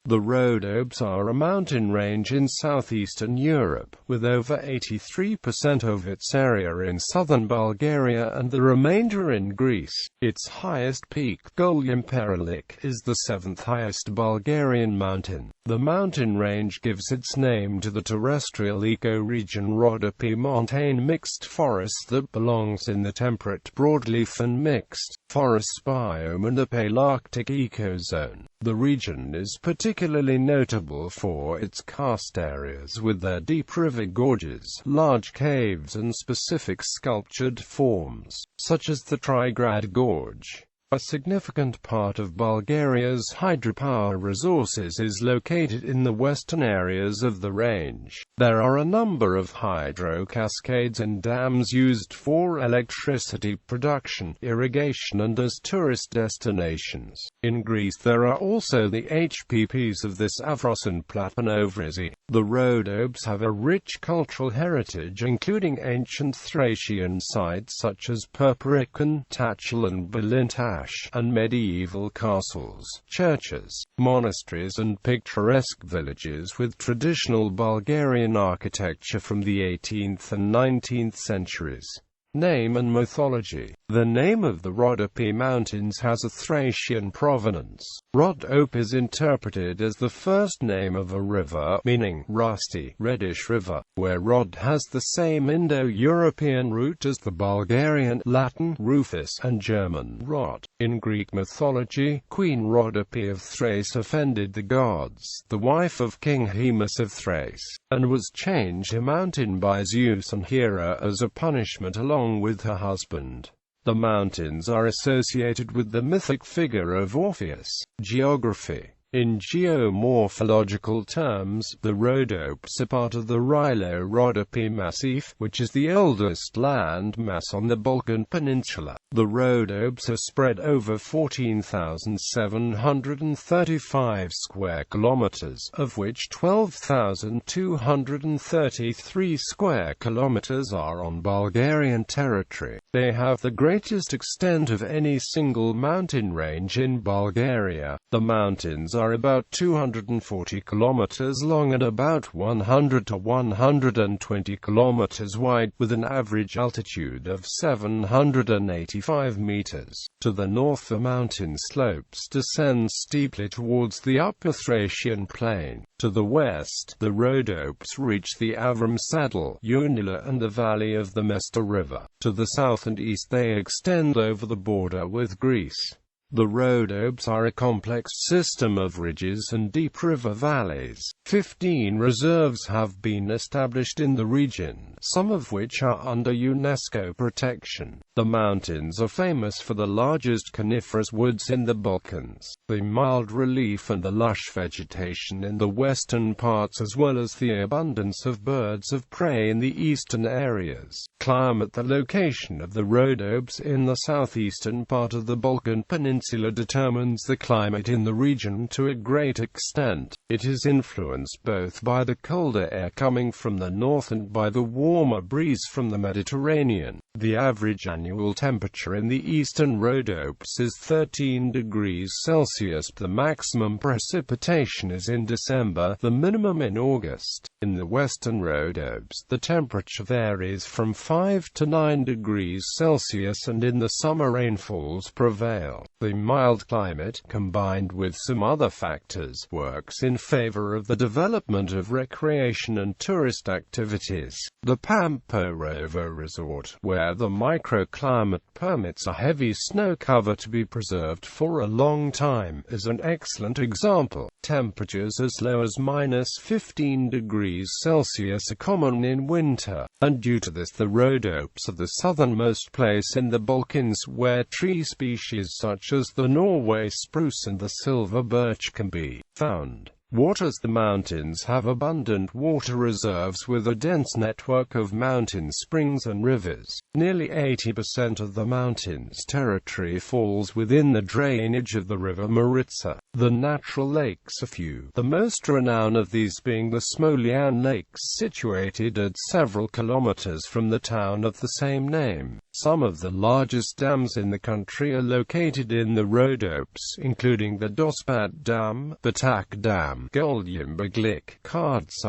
The Rhodopes are a mountain range in southeastern Europe, with over 83% of its area in southern Bulgaria and the remainder in Greece. Its highest peak, Golyam Perelik, is the seventh highest Bulgarian mountain. The mountain range gives its name to the terrestrial ecoregion Rhodope montane mixed forest that belongs in the temperate broadleaf and mixed forest biome and the Palearctic ecozone. The region is particularly notable for its karst areas with their deep river gorges, large caves and specific sculptured forms, such as the Trigrad Gorge. A significant part of Bulgaria's hydropower resources is located in the western areas of the range. There are a number of hydro cascades and dams used for electricity production, irrigation and as tourist destinations. In Greece there are also the HPPs of this Avros and Platanovrizi. The Rhodopes have a rich cultural heritage including ancient Thracian sites such as Perperikon, Tachel and Balintash, and medieval castles, churches, monasteries and picturesque villages with traditional Bulgarian architecture from the 18th and 19th centuries. Name and mythology. The name of the Rhodope Mountains has a Thracian provenance. Rhodope is interpreted as the first name of a river, meaning rusty, reddish river, where Rhod has the same Indo-European root as the Bulgarian, Latin, Rufus, and German, Rod. In Greek mythology, Queen Rhodope of Thrace offended the gods, the wife of King Haemus of Thrace, and was changed a mountain by Zeus and Hera as a punishment along with her husband. The mountains are associated with the mythic figure of Orpheus. Geography. In geomorphological terms, the Rhodopes are part of the Rilo-Rhodope Massif, which is the oldest land mass on the Balkan Peninsula. The Rhodopes are spread over 14,735 square kilometers, of which 12,233 square kilometers are on Bulgarian territory. They have the greatest extent of any single mountain range in Bulgaria. The mountains are about 240 kilometers long and about 100 to 120 kilometers wide, with an average altitude of 785 meters. To the north the mountain slopes descend steeply towards the upper Thracian plain. To the west, the Rhodopes reach the Avram Saddle, Unila and the valley of the Mesta River. To the south and east they extend over the border with Greece. The Rhodopes are a complex system of ridges and deep river valleys. 15 reserves have been established in the region, some of which are under UNESCO protection. The mountains are famous for the largest coniferous woods in the Balkans, the mild relief and the lush vegetation in the western parts, as well as the abundance of birds of prey in the eastern areas. Climate. The location of the Rhodopes in the southeastern part of the Balkan Peninsula determines the climate in the region to a great extent. It is influenced both by the colder air coming from the north and by the warmer breeze from the Mediterranean. The average annual temperature in the eastern Rhodopes is 13 degrees Celsius. The maximum precipitation is in December, the minimum in August. In the western Rhodopes, the temperature varies from 5 to 9 degrees Celsius and in the summer rainfalls prevail. The mild climate, combined with some other factors, works in favor of the development of recreation and tourist activities. The Pamporovo Resort, where the microclimate permits a heavy snow cover to be preserved for a long time, is an excellent example. Temperatures as low as -15 degrees Celsius are common in winter, and due to this the Rhodopes are the southernmost place in the Balkans where tree species such as the Norway spruce and the silver birch can be found. Waters. The mountains have abundant water reserves with a dense network of mountain springs and rivers. Nearly 80% of the mountain's territory falls within the drainage of the river Maritsa. The natural lakes are few, the most renowned of these being the Smolian Lakes, situated at several kilometers from the town of the same name. Some of the largest dams in the country are located in the Rhodopes, including the Dospat Dam, Batak Dam, Golyam Perelik, Karst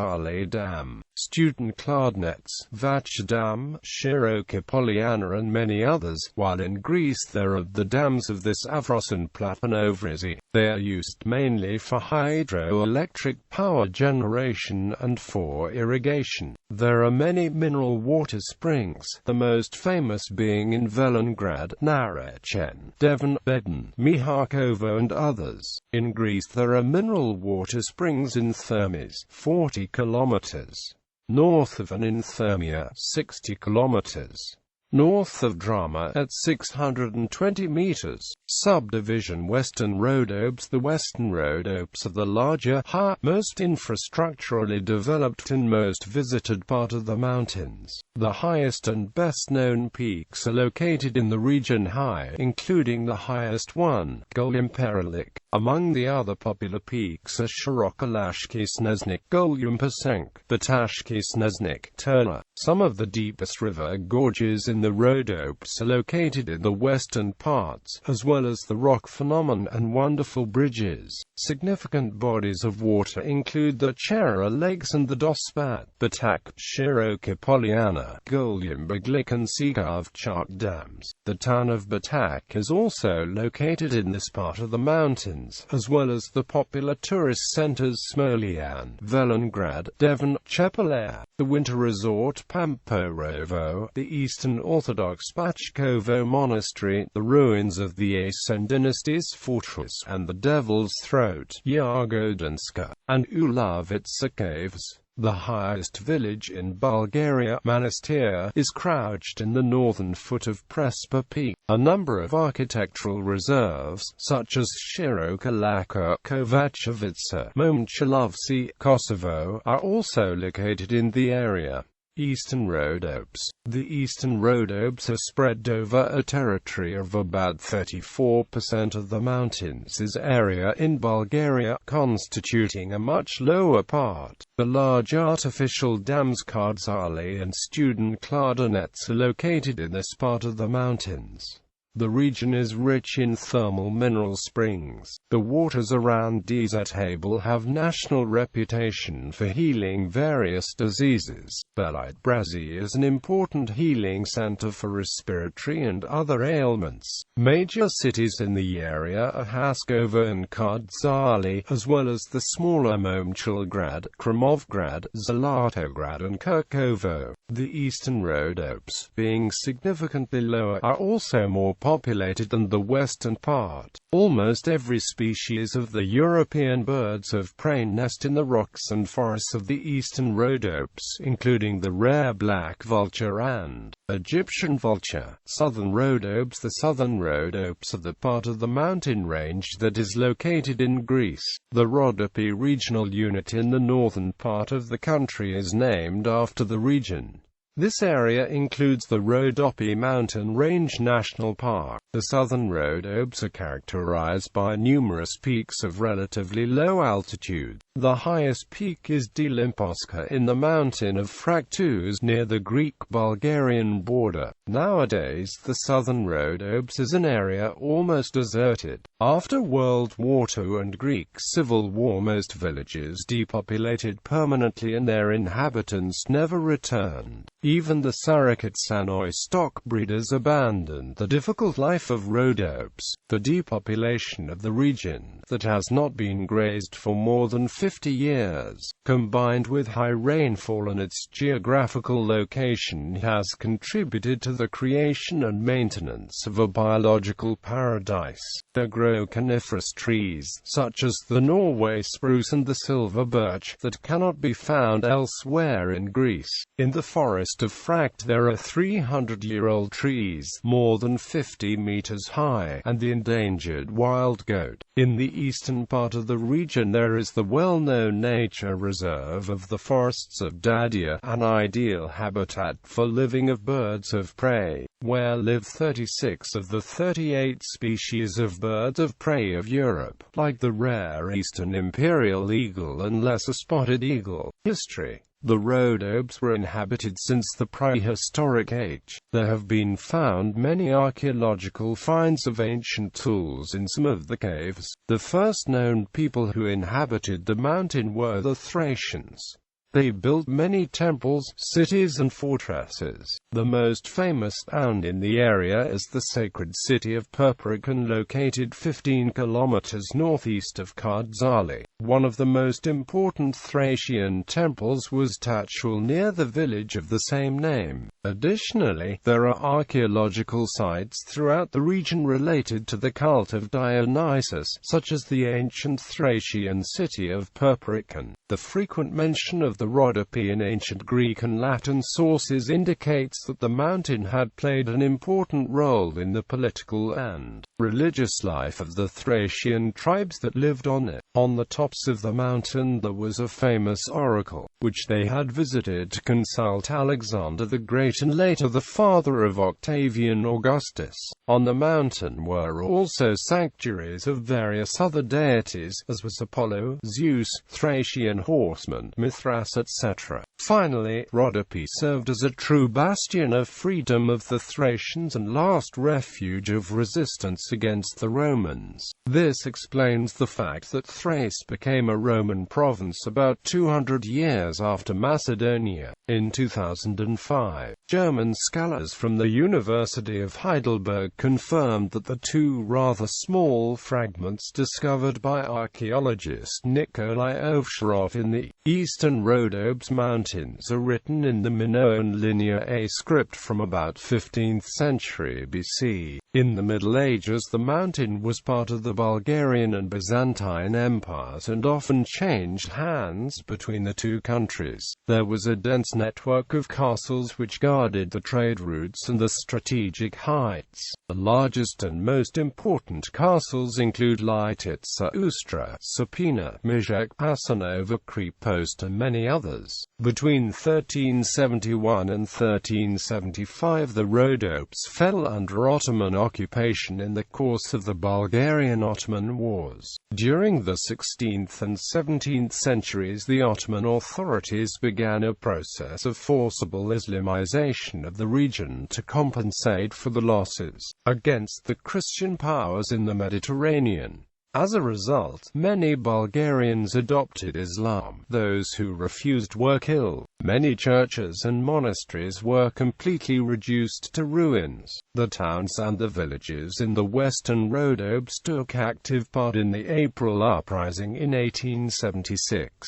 Dam, Student Clardnets, Vach Dam, Shiroka Poliana and many others, while in Greece there are the dams of the Stavros and Platonovrisi. They are used mainly for hydroelectric power generation and for irrigation. There are many mineral water springs, the most famous being in Velengrad, Narechen, Devon, Bedon, Mihakovo and others. In Greece there are mineral water springs in Thermes, 40 kilometers north of and in Thermia, 60 kilometers north of Drama, at 620 meters. Subdivision Western Rhodopes. The Western Rhodopes are the larger, most infrastructurally developed and most visited part of the mountains. The highest and best-known peaks are located in the region including the highest one, Golyam Perelik. Among the other popular peaks are Shirokalashki Sneznik, Golyam Perelik, Batashki Sneznik, Turna. Some of the deepest river gorges in the Rhodopes are located in the western parts, as well as the rock phenomenon and wonderful bridges. Significant bodies of water include the Chera Lakes and the Dospat, Batak, Shiroka Poliana, Golyam Perelik and Sikavchak dams. The town of Batak is also located in this part of the mountains, as well as the popular tourist centers Smolyan, Velengrad, Devon, Chepelair, the winter resort Pamporovo, the Eastern Orthodox Pachkovo Monastery, the ruins of the Asen dynasty's fortress, and the Devil's Throat, Yagodinska, and Ulavitsa caves. The highest village in Bulgaria, Manastir, is crouched in the northern foot of Prespa Peak. A number of architectural reserves, such as Shiroka Laka, Kovacevica, Momchilovci, Kosovo, are also located in the area. Eastern Rhodopes. The Eastern Rhodopes are spread over a territory of about 34% of the mountains' area in Bulgaria, constituting a much lower part. The large artificial dams Kardzali and Student Clardnets are located in this part of the mountains. The region is rich in thermal mineral springs. The waters around Dzatable have national reputation for healing various diseases. Belite Brazi is an important healing center for respiratory and other ailments. Major cities in the area are Haskovo and Kardzali, as well as the smaller Momchilgrad, Kramovgrad, Zlatograd and Kirkovo. The Eastern Rhodopes, being significantly lower, are also more populated than the western part. Almost every species of the European birds of prey nest in the rocks and forests of the Eastern Rhodopes, including the rare black vulture and Egyptian vulture. Southern Rhodopes. The Southern Rhodopes are the part of the mountain range that is located in Greece. The Rhodope regional unit in the northern part of the country is named after the region. This area includes the Rhodope Mountain Range National Park. The southern Rhodopes are characterized by numerous peaks of relatively low altitude. The highest peak is Dilimposka in the mountain of Fractus near the Greek-Bulgarian border. Nowadays, the southern Rhodopes is an area almost deserted. After World War II and Greek Civil War, most villages depopulated permanently and their inhabitants never returned. Even the surrogate Sanoi stock breeders abandoned the difficult life of Rhodopes. The depopulation of the region, that has not been grazed for more than 50 years, combined with high rainfall and its geographical location, has contributed to the creation and maintenance of a biological paradise. There grow coniferous trees, such as the Norway spruce and the silver birch, that cannot be found elsewhere in Greece. In the forest of Fract there are 300-year-old trees, more than 50 meters high, and the endangered wild goat. In the eastern part of the region there is the well-known nature reserve of the forests of Dadia, an ideal habitat for living of birds of prey. where live 36 of the 38 species of birds of prey of Europe, like the rare eastern imperial eagle and lesser spotted eagle. History. The Rhodopes were inhabited since the prehistoric age. There have been found many archaeological finds of ancient tools in some of the caves. The first known people who inhabited the mountain were the Thracians. They built many temples, cities and fortresses. The most famous found in the area is the sacred city of Perperikon, located 15 kilometers northeast of Karst. One of the most important Thracian temples was Tachul near the village of the same name. Additionally, there are archaeological sites throughout the region related to the cult of Dionysus, such as the ancient Thracian city of Perperikon. The frequent mention of the Rhodope in ancient Greek and Latin sources indicates that the mountain had played an important role in the political and religious life of the Thracian tribes that lived on it. On the tops of the mountain there was a famous oracle, which they had visited to consult Alexander the Great and later the father of Octavian Augustus. On the mountain were also sanctuaries of various other deities, as was Apollo, Zeus, Thracian horsemen, Mithras, etc. Finally, Rhodope served as a true bastion of freedom of the Thracians and last refuge of resistance against the Romans. This explains the fact that Thrace became a Roman province about 200 years after Macedonia. In 2005, German scholars from the University of Heidelberg confirmed that the two rather small fragments discovered by archaeologist Nikolai Ovcharov in the eastern Rhodope Mountains are written in the Minoan Linear A script from about 15th century BC. In the Middle Ages, the mountain was part of the Bulgarian and Byzantine empires and often changed hands between the two countries. There was a dense network of castles which guarded the trade routes and the strategic heights. The largest and most important castles include Lytitsa, Ustra, Sapina, Mijek, Hasanova, Kripost and many others. Between 1371 and 1375 the Rhodopes fell under Ottoman occupation in the course of the Bulgarian-Ottoman Wars. During the 16th and 17th centuries the Ottoman authorities began a process of forcible Islamization of the region to compensate for the losses against the Christian powers in the Mediterranean. As a result, many Bulgarians adopted Islam. Those who refused were killed. Many churches and monasteries were completely reduced to ruins. The towns and the villages in the western Rhodopes took active part in the April Uprising in 1876.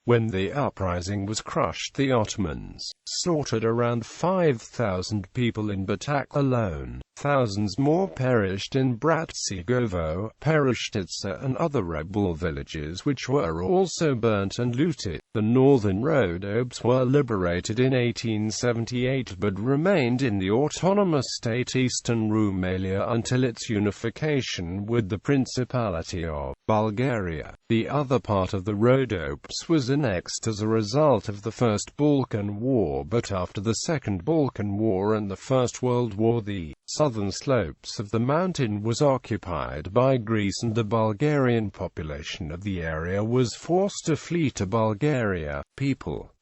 When the uprising was crushed, the Ottomans slaughtered around 5,000 people in Batak alone. Thousands more perished in Bratsigovo, Golyam and other rebel villages which were also burnt and looted. The northern Rhodopes were liberated in 1878 but remained in the autonomous state Eastern Rumelia until its unification with the Principality of Bulgaria. The other part of the Rhodopes was annexed as a result of the First Balkan War, but after the Second Balkan War and the First World War the southern slopes of the mountain was occupied by Greece and the Bulgarian population of the area was forced to flee to Bulgaria.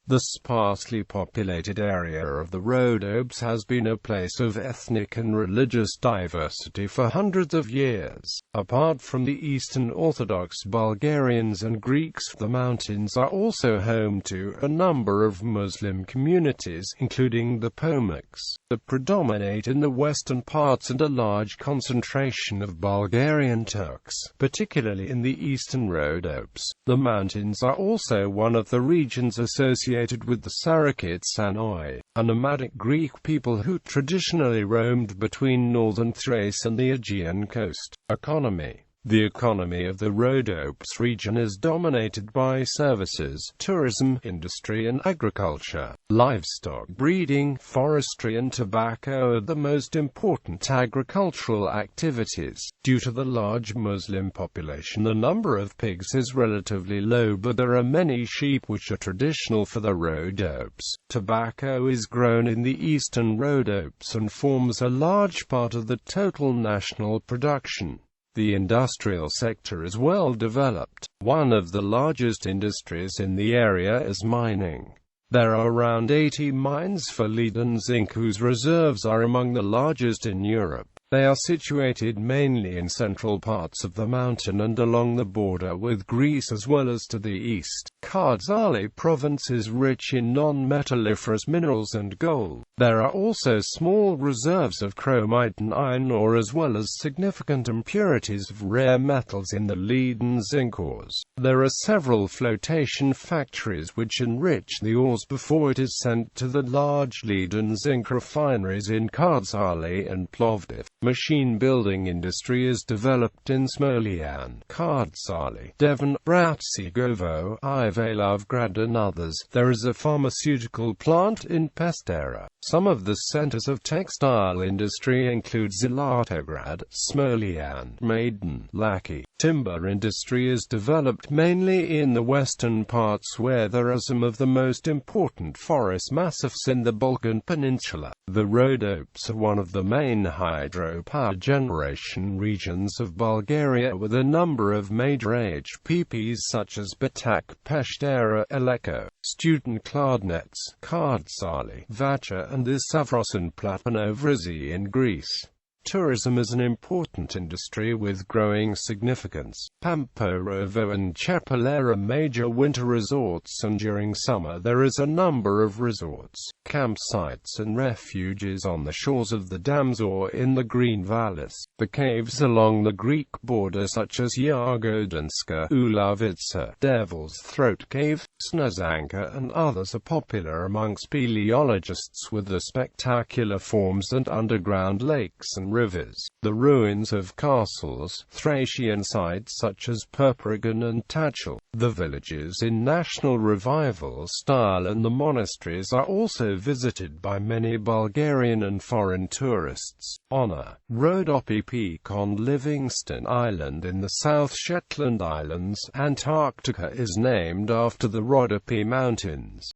The sparsely populated area of the Rhodopes has been a place of ethnic and religious diversity for hundreds of years. Apart from the Eastern Orthodox Bulgarians and Greeks, the mountains are also home to a number of Muslim communities, including the Pomaks, that predominate in the western parts, and a large concentration of Bulgarian Turks, particularly in the eastern Rhodopes. The mountains are also one of the regions associated with the Sarakites Anoi, a nomadic Greek people who traditionally roamed between northern Thrace and the Aegean coast. Economy. The economy of the Rhodopes region is dominated by services, tourism, industry and agriculture. Livestock breeding, forestry and tobacco are the most important agricultural activities. Due to the large Muslim population, the number of pigs is relatively low, but there are many sheep which are traditional for the Rhodopes. Tobacco is grown in the eastern Rhodopes and forms a large part of the total national production. The industrial sector is well developed. One of the largest industries in the area is mining. There are around 80 mines for lead and zinc whose reserves are among the largest in Europe. They are situated mainly in central parts of the mountain and along the border with Greece as well as to the east. Karst province is rich in non-metalliferous minerals and gold. There are also small reserves of chromite and iron ore as well as significant impurities of rare metals in the lead and zinc ores. There are several flotation factories which enrich the ores before it is sent to the large lead and zinc refineries in Karst and Plovdiv. Machine building industry is developed in Smolyan, Karst, Devon, Bratsigovo, Ivalovgrad and others. There is a pharmaceutical plant in Pestera. Some of the centers of textile industry include Zlatograd, Smolyan, Maiden, Laki. Timber industry is developed mainly in the western parts where there are some of the most important forest massifs in the Balkan Peninsula. The Rhodopes are one of the main hydropower generation regions of Bulgaria with a number of major HPPs such as Batak, Peshtera, Eleko, Student Kladnets, Kardsali, Vacha and the Savros and Platanovrizi in Greece. Tourism is an important industry with growing significance. Pamporovo and Chepalera are major winter resorts, and during summer there is a number of resorts, campsites and refuges on the shores of the dams or in the green valleys. The caves along the Greek border such as Yagodinska, Ulavitsa, Devil's Throat Cave, Snezanka and others are popular amongst speleologists with the spectacular forms and underground lakes and rivers. The ruins of castles, Thracian sites such as Perperagon and Tachel, the villages in National Revival style and the monasteries are also visited by many Bulgarian and foreign tourists. Honor. Rhodope Peak on Livingston Island in the South Shetland Islands, Antarctica is named after the Rhodope Mountains.